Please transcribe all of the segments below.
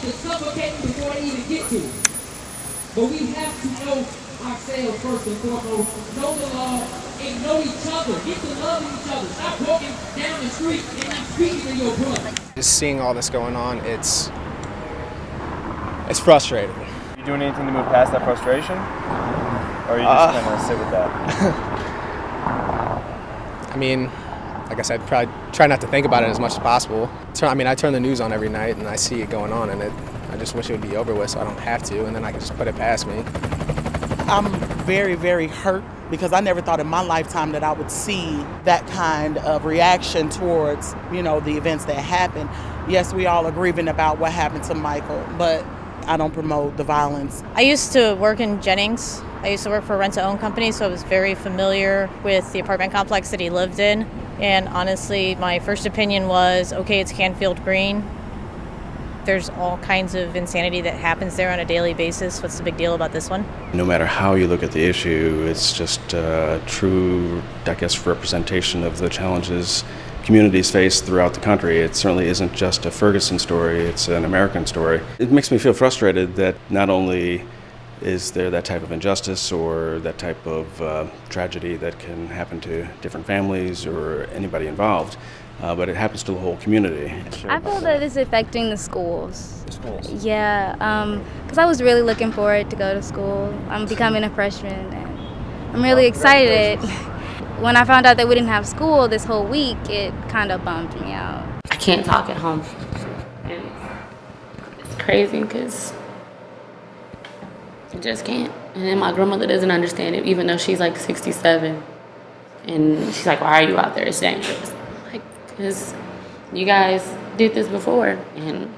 to suffocate before they even get to us. But we have to know ourselves first and foremost, know the law, and know each other. Get to love each other. Stop walking down the street and not speaking to your brother. Just seeing all this going on, it's frustrating. You doing anything to move past that frustration? Or are you just gonna sit with that? I mean, like I said, probably try not to think about it as much as possible. I turn the news on every night and I see it going on, and I just wish it would be over with so I don't have to, and then I can just put it past me. I'm very, very hurt because I never thought in my lifetime that I would see that kind of reaction towards, the events that happened. Yes, we all are grieving about what happened to Michael, but I don't promote the violence. I used to work in Jennings. I used to work for a rent-to-own company, so I was very familiar with the apartment complex that he lived in. And honestly, my first opinion was, okay, it's Canfield Green. There's all kinds of insanity that happens there on a daily basis. What's the big deal about this one? No matter how you look at the issue, it's just a true, representation of the challenges communities face throughout the country. It certainly isn't just a Ferguson story, it's an American story. It makes me feel frustrated that not only is there that type of injustice or that type of tragedy that can happen to different families or anybody involved, but it happens to the whole community. I feel that it's affecting the schools. The schools? Yeah, because I was really looking forward to go to school. I'm becoming a freshman, and I'm really excited. When I found out that we didn't have school this whole week, it kind of bummed me out. I can't talk at home, and it's crazy because I just can't. And then my grandmother doesn't understand it, even though she's like 67. And she's like, why are you out there? It's dangerous. Like, because you guys did this before, and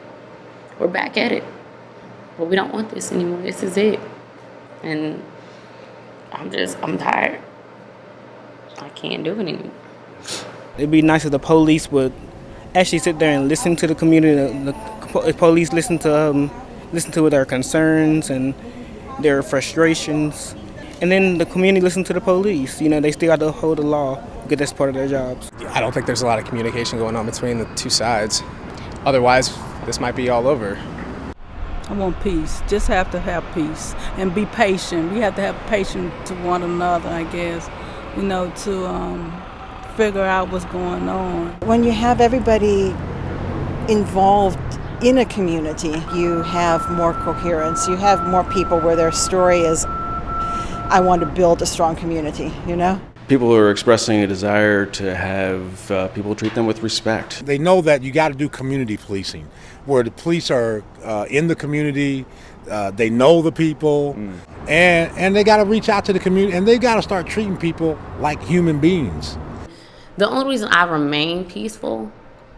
we're back at it. But we don't want this anymore. This is it. And I'm tired. I can't do it anymore. It'd be nice if the police would actually sit there and listen to the community. The police listen to their concerns and their frustrations, and then the community listen to the police. They still got to hold the law because that's part of their jobs. I don't think there's a lot of communication going on between the two sides. Otherwise, this might be all over. I want peace. Just have to have peace and be patient. We have to have patience to one another, I guess, to figure out what's going on. When you have everybody involved in a community, you have more coherence. You have more people where their story is, I want to build a strong community, People are expressing a desire to have people treat them with respect. They know that you got to do community policing, where the police are in the community, they know the people, and they got to reach out to the community, and they got to start treating people like human beings. The only reason I remain peaceful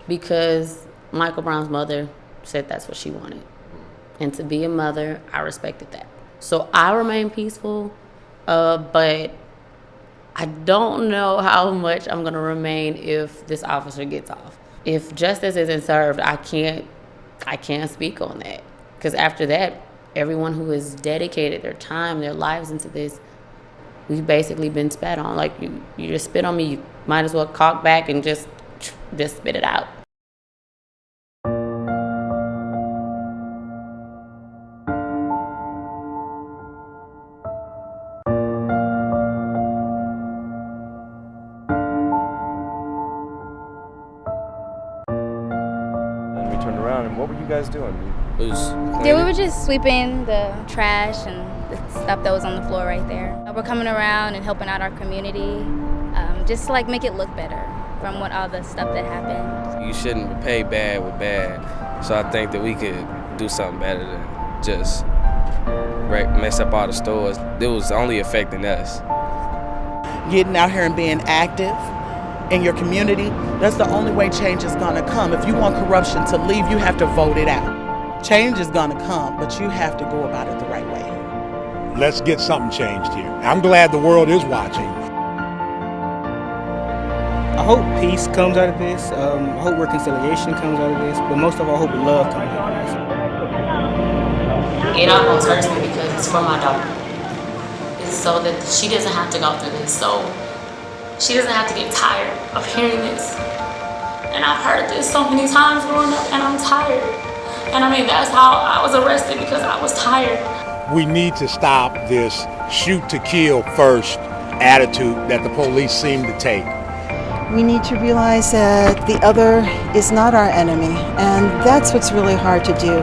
because Michael Brown's mother said that's what she wanted. And to be a mother, I respected that. So I remain peaceful, but I don't know how much I'm gonna remain if this officer gets off. If justice isn't served, I can't speak on that. Because after that, everyone who has dedicated their time, their lives into this, we've basically been spat on. Like, you just spit on me, you might as well cock back and just spit it out. And we turned around, and what were you guys doing? It was Yeah, we were just sweeping the trash and the stuff that was on the floor right there. We're coming around and helping out our community, just to make it look better from all the stuff that happened. You shouldn't repay bad with bad, so I think that we could do something better than just mess up all the stores. It was only affecting us. Getting out here and being active in your community, that's the only way change is gonna come. If you want corruption to leave, you have to vote it out. Change is gonna come, but you have to go about it the right way. Let's get something changed here. I'm glad the world is watching. I hope peace comes out of this. I hope reconciliation comes out of this. But most of all, I hope love comes out of this. It almost hurts me because it's for my daughter. It's so that she doesn't have to go through this. So she doesn't have to get tired of hearing this. And I've heard this so many times growing up, and I'm tired. And I mean, that's how I was arrested, because I was tired. We need to stop this shoot to kill first attitude that the police seem to take. We need to realize that the other is not our enemy, and that's what's really hard to do.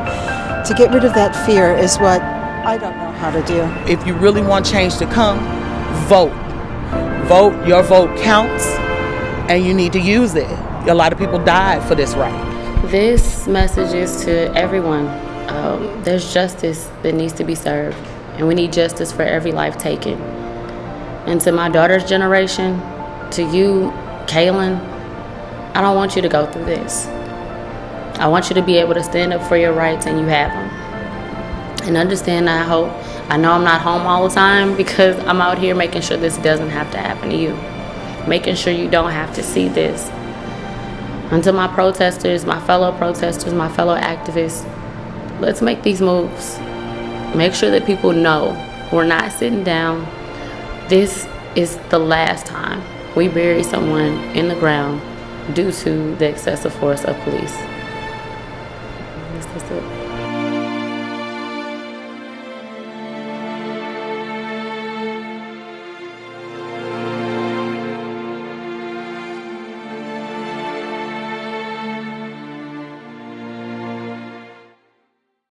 To get rid of that fear is what I don't know how to do. If you really want change to come, vote. Vote, your vote counts, and you need to use it. A lot of people died for this right. This message is to everyone. There's justice that needs to be served, and we need justice for every life taken. And to my daughter's generation, to you, Kaylin, I don't want you to go through this. I want you to be able to stand up for your rights, and you have them. And understand that I know I'm not home all the time, because I'm out here making sure this doesn't have to happen to you. Making sure you don't have to see this. And to my protesters, my fellow activists, let's make these moves. Make sure that people know we're not sitting down. This is the last time we bury someone in the ground due to the excessive force of police. That's it.